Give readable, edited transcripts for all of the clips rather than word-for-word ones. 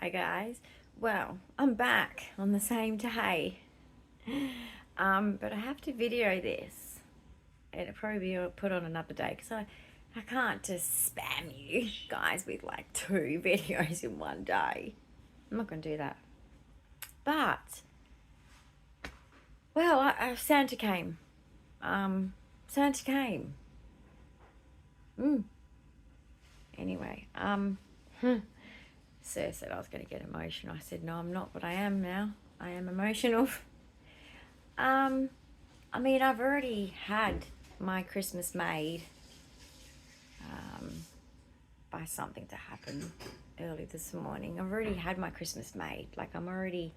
Hi guys. Well, I'm back on the same day. But I have to video this. It'll probably be put on another day because I can't just spam you guys with like 2 videos in one day. I'm not going to do that. But, well, Santa came. Santa came. Anyway, Sir said I was going to get emotional. I said, no, I'm not, but I am now. I am emotional. I mean, I've already had my Christmas made by something to happen early this morning. I've already had my Christmas made. Like, I'm already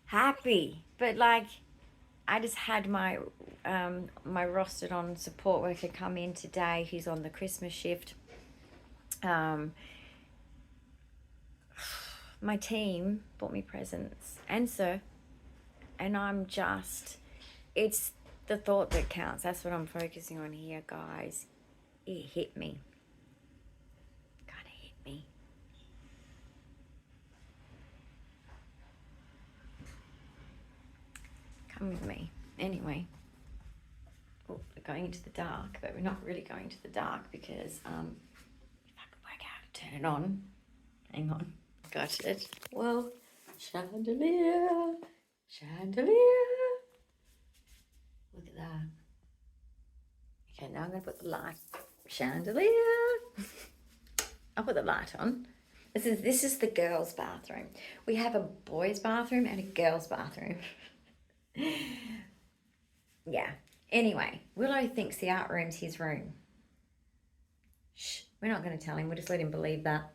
happy. But, like, I just had my my rostered on support worker come in today who's on the Christmas shift. My team bought me presents and I'm just, it's the thought that counts. That's what I'm focusing on here, guys. It hit me. Kind of hit me. Come with me. Anyway. Oh, we're going into the dark, but we're not really going to the dark because if I could work out how to turn it on. Hang on. Got it. Well, chandelier. Chandelier. Look at that. Okay, now I'm going to put the light. Chandelier. I'll put the light on. This is the girls' bathroom. We have a boys' bathroom and a girls' bathroom. Yeah. Anyway, Willow thinks the art room's his room. Shh. We're not going to tell him. We'll just let him believe that.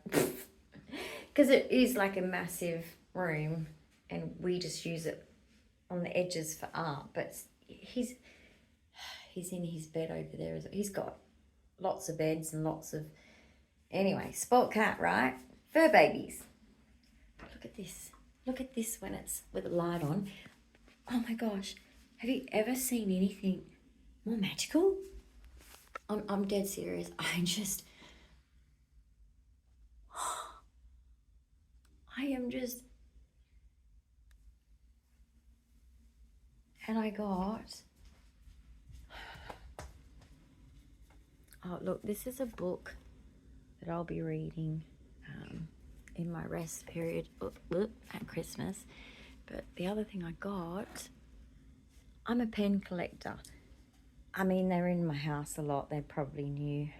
Because it is like a massive room and we just use it on the edges for art. But he's in his bed over there. He's got lots of beds and lots of... Anyway, spoilt cat, right? Fur babies. Look at this. Look at this when it's with the light on. Oh my gosh. Have you ever seen anything more magical? I'm dead serious. I am just... And I got... Oh, look, this is a book that I'll be reading in my rest period at Christmas. But the other thing I got, I'm a pen collector. I mean, they're in my house a lot. They probably knew.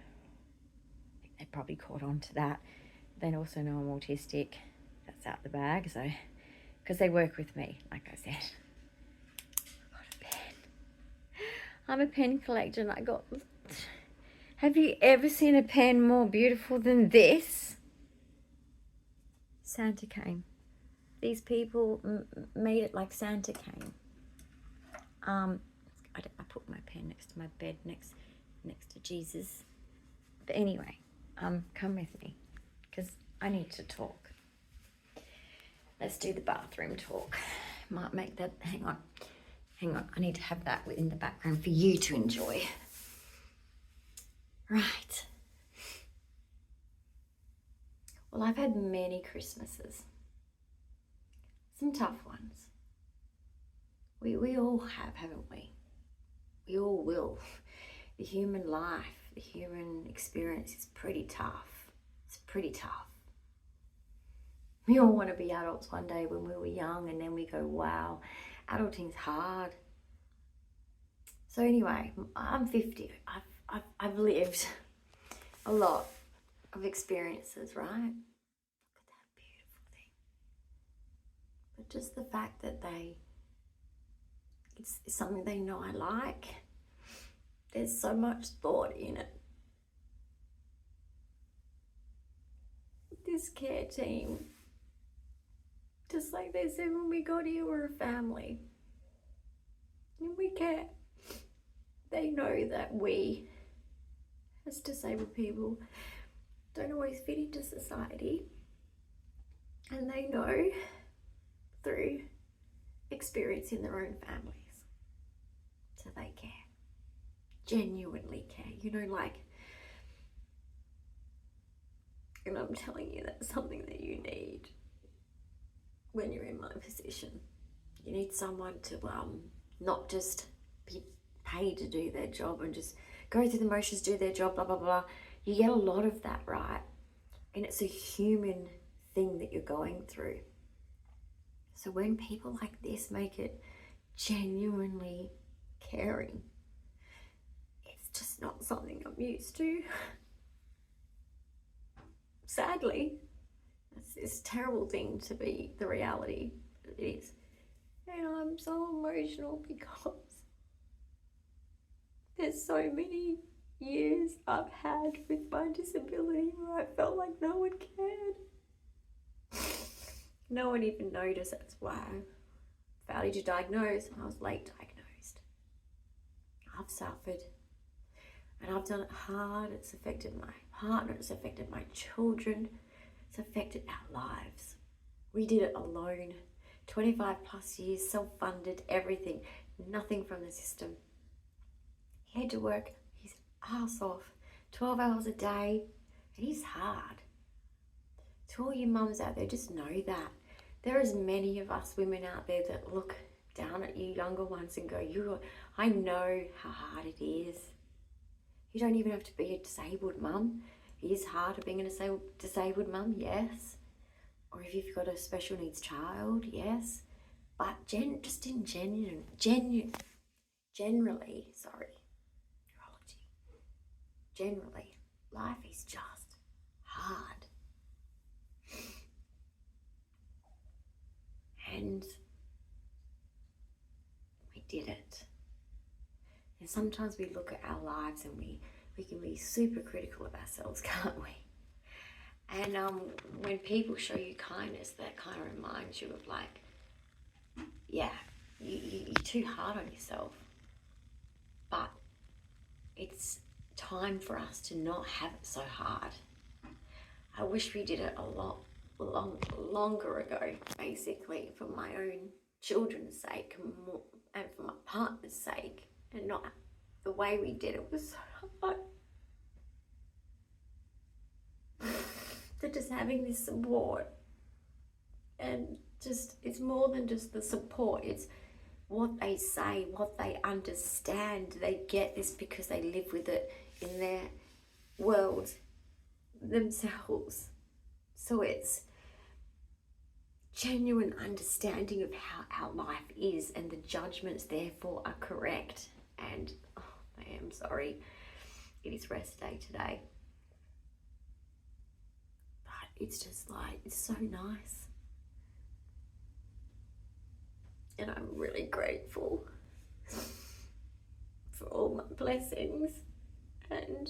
They probably caught on to that. They also know I'm autistic. That's out the bag, so... Because they work with me, like I said. I got a pen. I'm a pen collector and I got... Have you ever seen a pen more beautiful than this? Santa came. These people made it like Santa came. I put my pen next to my bed, next to Jesus. But anyway, come with me, because I need to talk. Let's do the bathroom talk. Might make that, hang on. I need to have that in the background for you to enjoy. Right. Well, I've had many Christmases. Some tough ones. We all have, haven't we? We all will. The human life, the human experience is pretty tough. It's pretty tough. We all want to be adults one day when we were young, and then we go, wow, adulting's hard. So anyway, I'm 50. I've lived a lot of experiences, right? Look at that beautiful thing. But just the fact that it's something they know I like. There's so much thought in it. This care team, just like they said when we got here, we're a family. And we care. They know that we, as disabled people, don't always fit into society. And they know through experience in their own families. So they care. Genuinely care. You know, like... And I'm telling you, that's something that you need. when you're in my position. You need someone to not just be paid to do their job and just go through the motions, do their job, blah, blah, blah. You get a lot of that, right? And it's a human thing that you're going through. So when people like this make it genuinely caring, it's just not something I'm used to. Sadly, it's this terrible thing to be the reality. It is. And I'm so emotional because there's so many years I've had with my disability where I felt like no one cared. No one even noticed. That's why I failed to diagnose and I was late diagnosed. I've suffered and I've done it hard. It's affected my partner, it's affected my children, it's affected our lives. We did it alone. 25 plus years, self-funded, everything, nothing from the system. He had to work his ass off, 12 hours a day, and he's hard. To all you mums out there, just know that. There is many of us women out there that look down at you younger ones and go, I know how hard it is. You don't even have to be a disabled mum. It is harder being a disabled mum, yes. Or if you've got a special needs child, yes. But generally, life is just hard. And we did it. And sometimes we look at our lives and we can be super critical of ourselves, can't we? And when people show you kindness, that kind of reminds you of like, yeah, you're too hard on yourself. But it's time for us to not have it so hard. I wish we did it a lot longer ago, basically, for my own children's sake and for my partner's sake, and not the way we did it was so hard. So just having this support, and just, it's more than just the support, it's what they say, what they understand. They get this because they live with it in their world themselves. So it's genuine understanding of how our life is, and the judgments therefore are correct. And I am sorry, it is rest day today. But it's just like, it's so nice. And I'm really grateful for all my blessings. And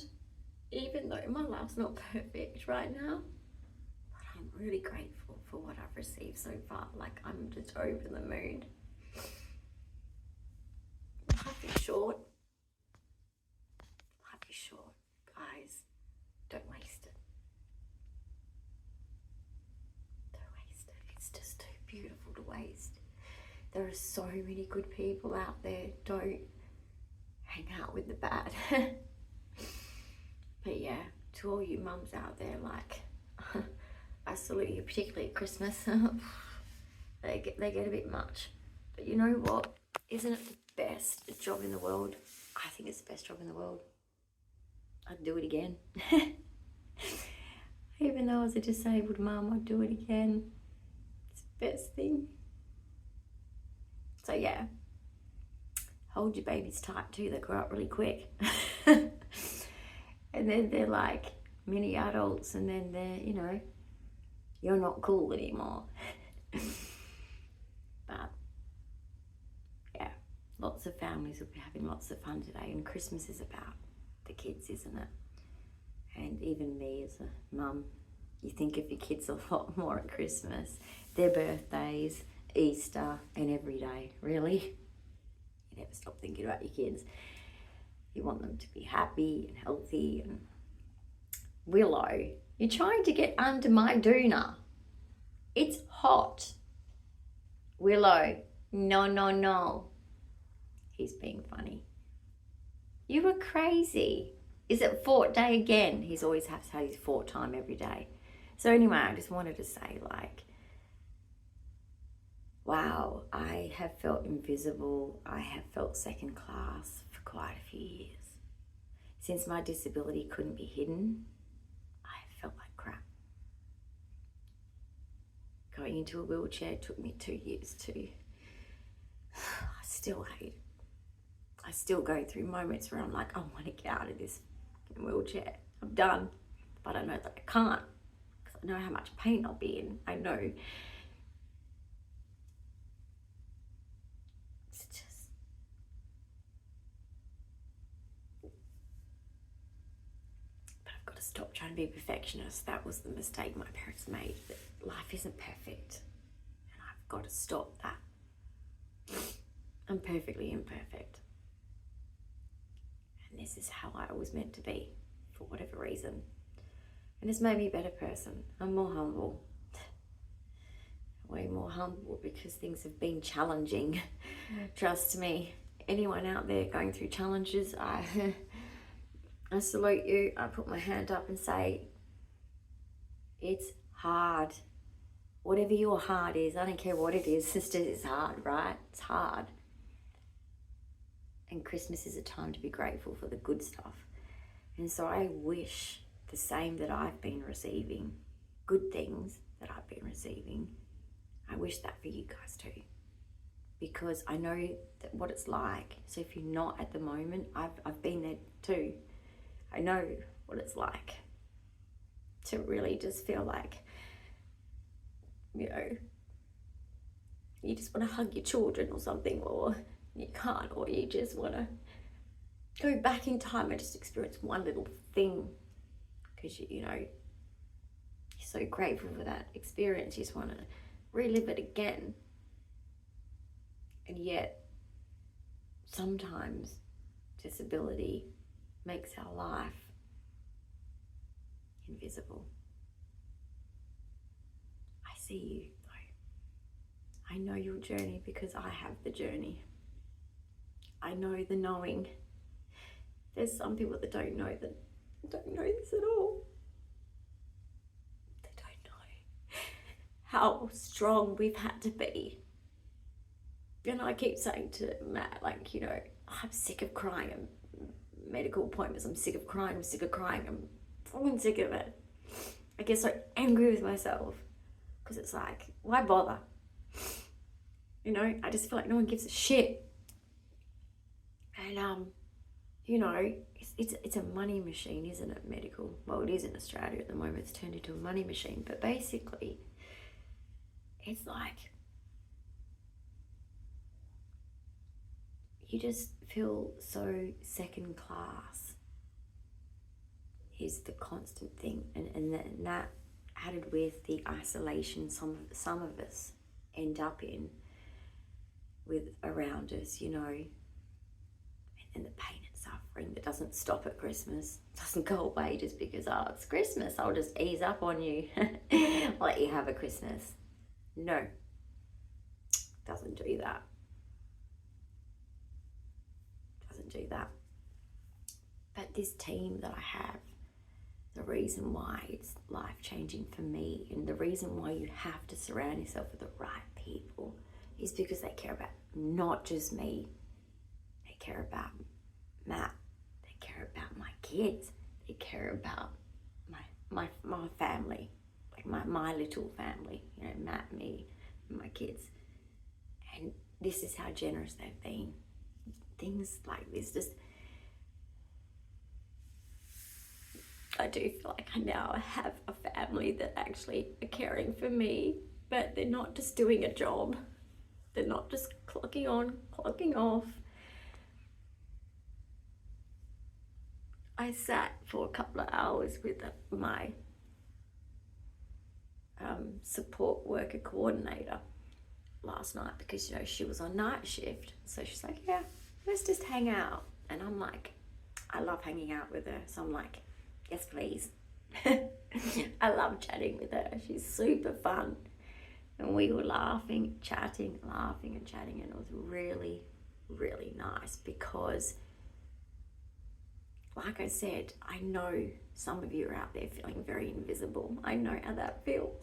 even though my life's not perfect right now, but I'm really grateful for what I've received so far. Like, I'm just over the moon. Life is short. Life is short, guys. Don't waste it. Don't waste it. It's just too beautiful to waste. There are so many good people out there. Don't hang out with the bad. But yeah, to all you mums out there, like, I salute you, particularly at Christmas. They get a bit much. But you know what? Isn't it the best job in the world? I think it's the best job in the world. I'd do it again. Even though I was a disabled mum, I'd do it again. It's the best thing. So yeah, hold your babies tight too. They grow up really quick. And then they're like mini adults, and then they're, you know, you're not cool anymore. But yeah, lots of families will be having lots of fun today, and Christmas is about the kids, isn't it? And even me as a mum, you think of your kids a lot more at Christmas, their birthdays, Easter, and every day, really. You never stop thinking about your kids. You want them to be happy and healthy. And Willow, you're trying to get under my doona. It's hot. Willow, no. He's being funny. You were crazy. Is it fort day again? He's always has to have his fort time every day. So anyway, I just wanted to say, like, wow, I have felt invisible. I have felt second class for quite a few years. Since my disability couldn't be hidden, I felt like crap. Going into a wheelchair took me 2 years to. I still hate it. I still go through moments where I'm like, I want to get out of this wheelchair. I'm done. But I know that I can't, because I know how much pain I'll be in. I know. It's just. But I've got to stop trying to be a perfectionist. That was the mistake my parents made. That life isn't perfect. And I've got to stop that. I'm perfectly imperfect. And this is how I was meant to be, for whatever reason. And it's made me a better person. I'm more humble. Way more humble, because things have been challenging. Trust me. Anyone out there going through challenges, I salute you. I put my hand up and say, it's hard. Whatever your hard is, I don't care what it is, sisters, it's hard, right? It's hard. And Christmas is a time to be grateful for the good stuff. And so I wish the same that I've been receiving, good things that I've been receiving, I wish that for you guys too. Because I know that what it's like. So if you're not at the moment, I've been there too. I know what it's like to really just feel like, you know, you just want to hug your children or something, or you can't, or you just want to go back in time and just experience one little thing, because you know, you're so grateful for that experience. You just want to relive it again. And yet sometimes disability makes our life invisible. I see you though. I know your journey because I have the journey. I know the knowing. There's some people that don't know this at all. They don't know how strong we've had to be. And I keep saying to Matt, like, you know, I'm sick of crying at medical appointments. I'm sick of crying. I'm fucking sick of it. I get so angry with myself because it's like, why bother? You know, I just feel like no one gives a shit. And, you know, it's a money machine, isn't it, medical? Well, it is in Australia at the moment. It's turned into a money machine. But basically, it's like, you just feel so second class is the constant thing. And that added with the isolation some of us end up in with around us, you know, and the pain and suffering that doesn't stop at Christmas, doesn't go away just because, oh, it's Christmas, I'll just ease up on you, let you have a Christmas. No, doesn't do that. Doesn't do that. But this team that I have, the reason why it's life-changing for me, and the reason why you have to surround yourself with the right people, is because they care about not just me. They care about Matt. They care about my kids. They care about my family, like my little family, you know, Matt, me, and my kids. And this is how generous they've been. Things like this, just, I do feel like I now have a family that actually are caring for me, but they're not just doing a job. They're not just clocking on, clocking off. I sat for a couple of hours with my support worker coordinator last night because, you know, she was on night shift. So she's like, yeah, let's just hang out. And I'm like, I love hanging out with her. So I'm like, yes, please. I love chatting with her. She's super fun. And we were laughing and chatting. And it was really, really nice because, like I said, I know some of you are out there feeling very invisible. I know how that feels.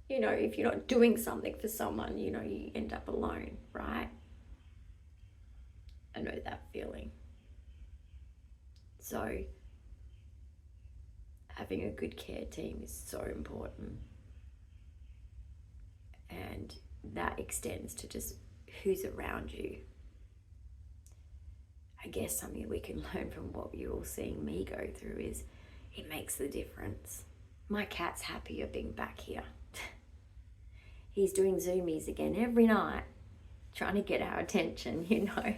You know, if you're not doing something for someone, you know, you end up alone, right? I know that feeling. So having a good care team is so important. And that extends to just who's around you. I guess something we can learn from what you're all seeing me go through is it makes the difference. My cat's happier being back here. He's doing zoomies again every night, trying to get our attention, you know.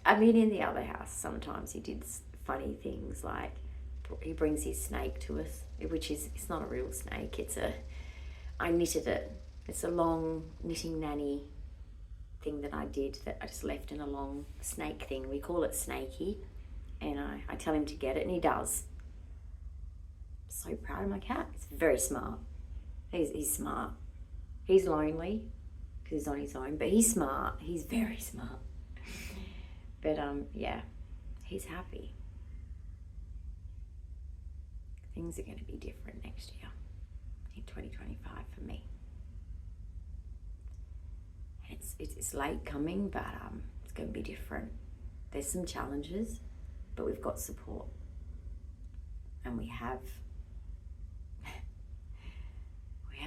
I mean, in the other house, sometimes he did funny things like he brings his snake to us, which is, it's not a real snake. I knitted it. It's a long knitting nanny thing that I did that I just left in a long snake thing. We call it Snaky, and I tell him to get it, and he does. I'm so proud of my cat. He's very smart. He's smart. He's lonely because he's on his own, but he's smart. He's very smart. But yeah, he's happy. Things are going to be different next year in 2025 for me. It's late coming, but it's going to be different. There's some challenges, but we've got support, and we have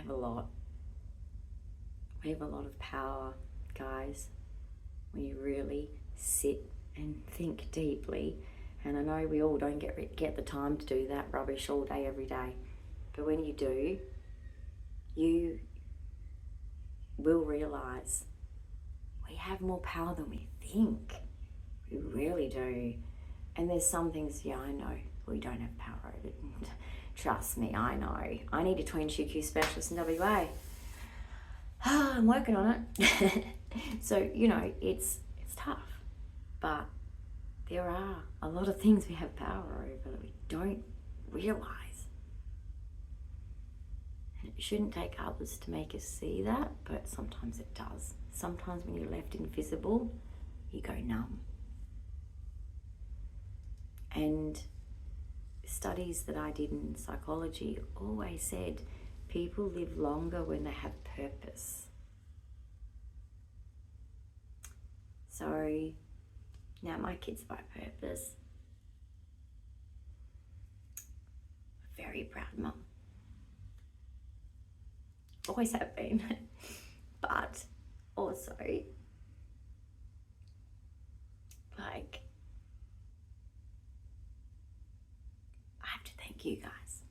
a lot. We have a lot of power, guys, when you really sit and think deeply. And I know we all don't get the time to do that rubbish all day, every day. But when you do, you will realise we have more power than we think. We really do. And there's some things, yeah, I know we don't have power over. Trust me, I know. I need a tween QQ specialist in WA. I'm working on it. So, you know, it's tough. But there are a lot of things we have power over that we don't realise. And it shouldn't take others to make us see that, but sometimes it does. Sometimes when you're left invisible, you go numb. And studies that I did in psychology always said people live longer when they have purpose. So now my kids by purpose. Very proud mum. Always have been. But also, like, I have to thank you guys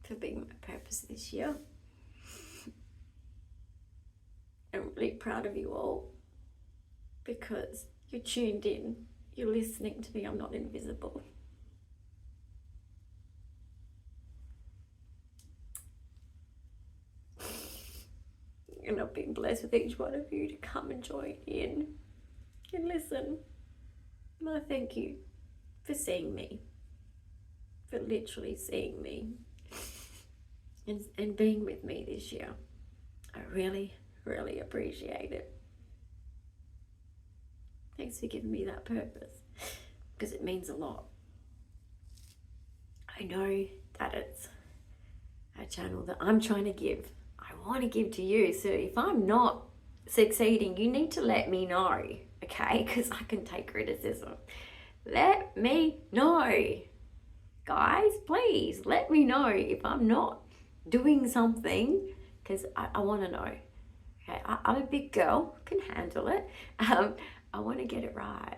for being my purpose this year. I'm really proud of you all because you're tuned in, you're listening to me, I'm not invisible. And I've been blessed with each one of you to come and join in and listen. And I thank you for seeing me, for literally seeing me and being with me this year. I really, really appreciate it. Thanks for giving me that purpose, because it means a lot. I know that it's a channel that I'm trying to give. I want to give to you. So if I'm not succeeding, you need to let me know, okay? Because I can take criticism. Let me know. Guys, please let me know if I'm not doing something, because I want to know. Okay, I'm a big girl, can handle it. I want to get it right.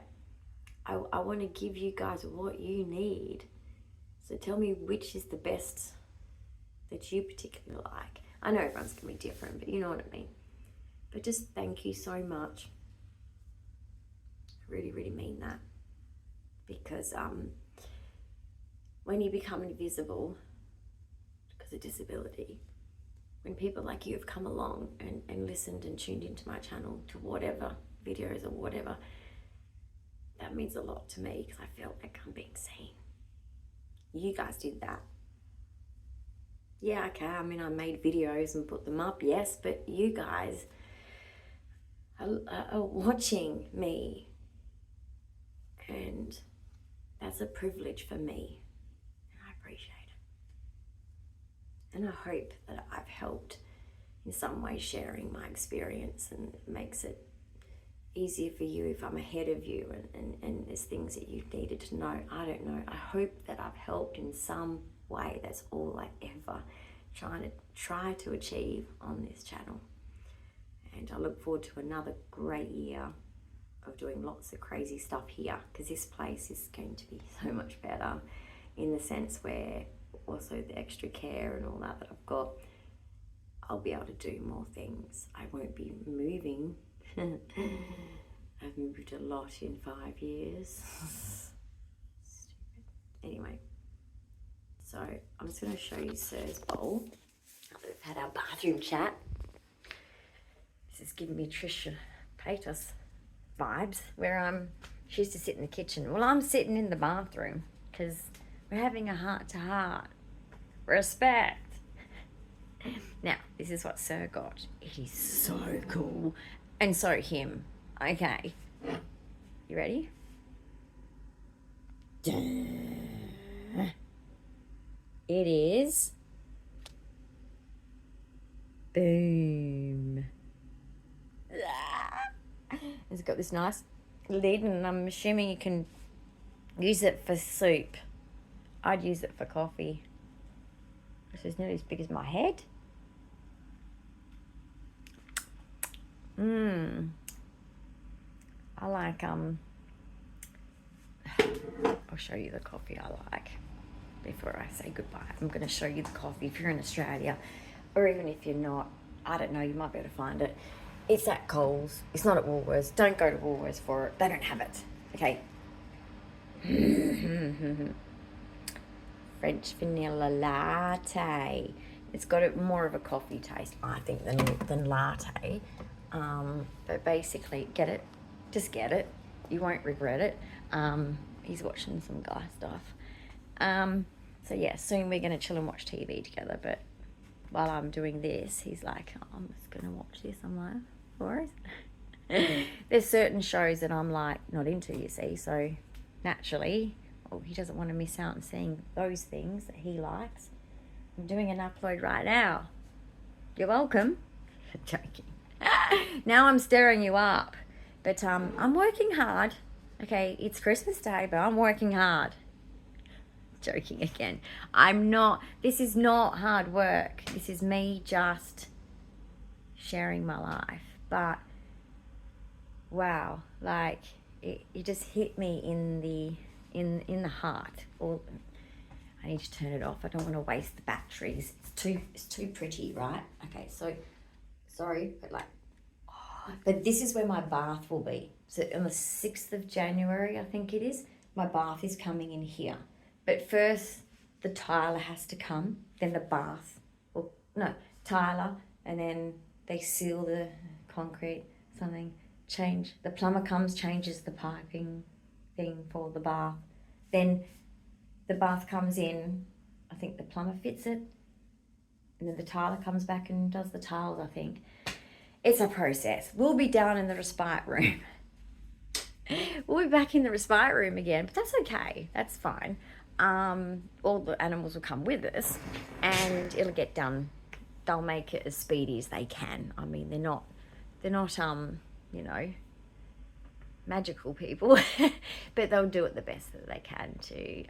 I want to give you guys what you need. So tell me which is the best that you particularly like. I know everyone's going to be different, but you know what I mean. But just thank you so much. I really, really mean that. Because when you become invisible because of disability, when people like you have come along and listened and tuned into my channel to whatever videos or whatever, that means a lot to me because I feel like I'm being seen. You guys did that. Yeah, okay, I mean, I made videos and put them up, yes, but you guys are watching me, and that's a privilege for me, and I appreciate And I hope that I've helped in some way sharing my experience, and it makes it easier for you if I'm ahead of you and there's things that you needed to know. I don't know. I hope that I've helped in some way. That's all I ever try to achieve on this channel. And I look forward to another great year of doing lots of crazy stuff here, because this place is going to be so much better in the sense where also the extra care and all that I've got, I'll be able to do more things. I won't be moving. I've moved a lot in 5 years. Stupid. Anyway, so I'm just going to show you Sir's bowl. We've had our bathroom chat. This is giving me Trisha Paytas vibes, where she used to sit in the kitchen. Well, I'm sitting in the bathroom because we're having a heart-to-heart. Respect. Now, this is what Sir got. It is so cool. And so him. Okay. You ready? It is... Boom. It's got this nice lid, and I'm assuming you can use it for soup. I'd use it for coffee. This is nearly as big as my head. I like, I'll show you the coffee I like before I say goodbye. I'm going to show you the coffee if you're in Australia, or even if you're not. I don't know, you might be able to find it. It's at Coles. It's not at Woolworths. Don't go to Woolworths for it. They don't have it. Okay. French vanilla latte. It's got more of a coffee taste, I think, than latte. But basically, get it. Just get it. You won't regret it. He's watching some guy stuff. So yeah, soon we're going to chill and watch TV together. But while I'm doing this, he's like, oh, I'm just going to watch this. I'm like, what? There's certain shows that I'm like not into, you see. So naturally, he doesn't want to miss out on seeing those things that he likes. I'm doing an upload right now. You're welcome. Joking. Now I'm stirring you up. But I'm working hard. Okay, it's Christmas Day, but I'm working hard. Joking again. This is not hard work. This is me just sharing my life. But, wow, like, it just hit me in the heart. I need to turn it off. I don't want to waste the batteries. It's too pretty, right? Okay, so, sorry, but like, but this is where my bath will be. So on the 6th of January, I think it is, my bath is coming in here. But first, the tiler has to come, then the bath. Tiler, and then they seal the concrete, something, change. The plumber comes, changes the piping thing for the bath. Then the bath comes in, I think the plumber fits it, and then the tiler comes back and does the tiles, I think. It's a process. We'll be down in the respite room. We'll be back in the respite room again, but that's okay. That's fine. All the animals will come with us, and it'll get done. They'll make it as speedy as they can. I mean, they're not magical people, but they'll do it the best that they can to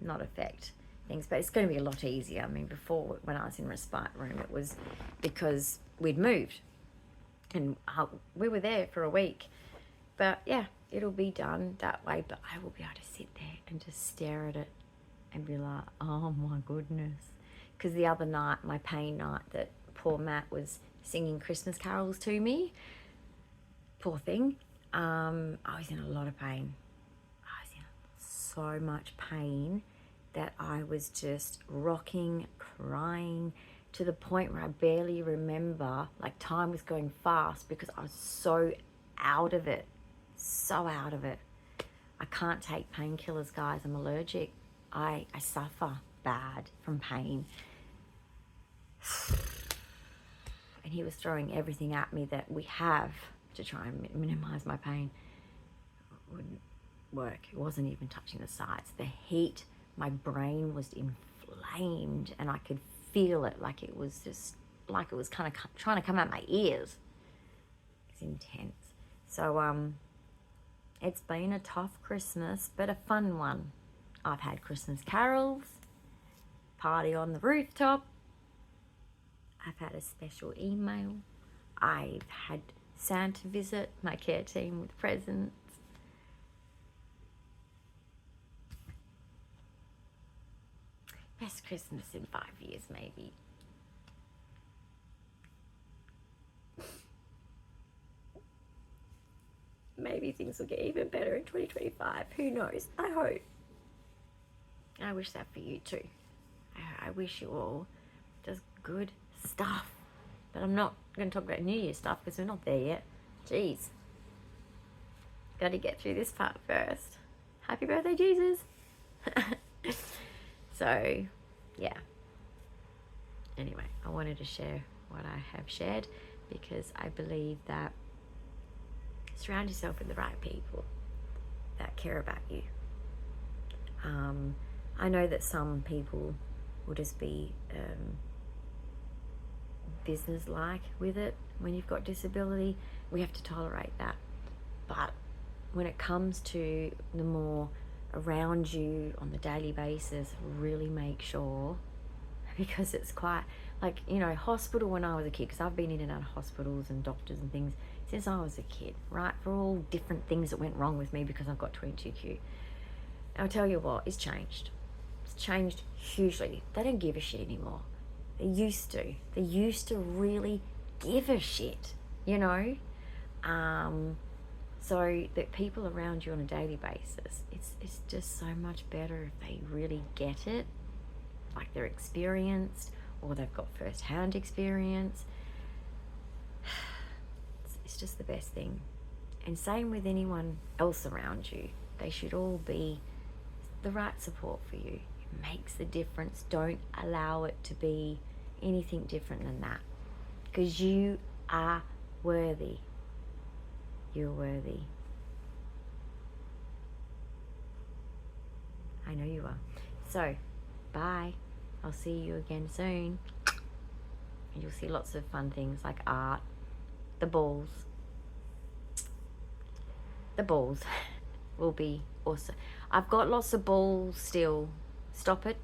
not affect things. But it's going to be a lot easier. I mean, before, when I was in respite room, it was because we'd moved and we were there for a week. But yeah, it'll be done that way. But I will be able to sit there and just stare at it and be like, oh my goodness. Because the other night, my pain night, that poor Matt was singing Christmas carols to me, poor thing, I was in a lot of pain. I was in so much pain that I was just rocking, crying, to the point where I barely remember, like, time was going fast because I was so out of it. So out of it. I can't take painkillers, guys. I'm allergic. I suffer bad from pain. And he was throwing everything at me that we have to try and minimize my pain. It wouldn't work. It wasn't even touching the sides. The heat, my brain was inflamed, and I could feel it, like it was just, like it was kind of trying to come out my ears. It's intense. So, it's been a tough Christmas, but a fun one. I've had Christmas carols, party on the rooftop. I've had a special email. I've had Santa visit my care team with presents. Best Christmas in 5 years, maybe. Maybe things will get even better in 2025. Who knows? I hope. I wish that for you too. I wish you all just good stuff. But I'm not going to talk about New Year's stuff because we're not there yet. Jeez. Got to get through this part first. Happy birthday, Jesus. So, yeah. Anyway, I wanted to share what I have shared because I believe that surround yourself with the right people that care about you. I know that some people will just be business-like with it. When you've got disability, we have to tolerate that. But when it comes to the more around you on the daily basis, really make sure, because it's quite, like, you know, hospital when I was a kid, because I've been in and out of hospitals and doctors and things since I was a kid, right? For all different things that went wrong with me because I've got 22q. I'll tell you what, it's changed. It's changed hugely. They don't give a shit anymore. They used to. They used to really give a shit, you know? So that people around you on a daily basis, it's just so much better if they really get it, like they're experienced or they've got first-hand experience. It's just the best thing. And same with anyone else around you. They should all be the right support for you. It makes a difference. Don't allow it to be anything different than that, because you are worthy. You're worthy. I know you are. So, bye. I'll see you again soon. And you'll see lots of fun things like art, the balls. The balls will be awesome. I've got lots of balls still. Stop it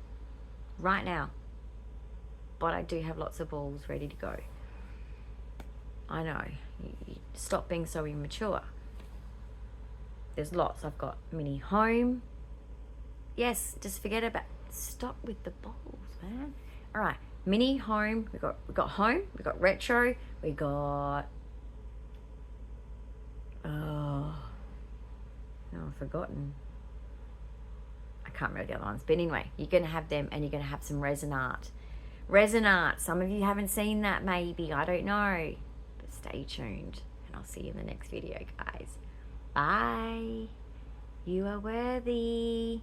right now. But I do have lots of balls ready to go. I know. You stop being so immature. There's lots. I've got mini home. Yes, just forget about. Stop with the balls, man. All right, mini home. We got home. We got retro. We got. Oh, no, I've forgotten. I can't remember the other ones. But anyway, you're gonna have them, and you're gonna have some resin art. Resin art. Some of you haven't seen that, maybe. I don't know. But stay tuned, and I'll see you in the next video, guys. Bye. You are worthy.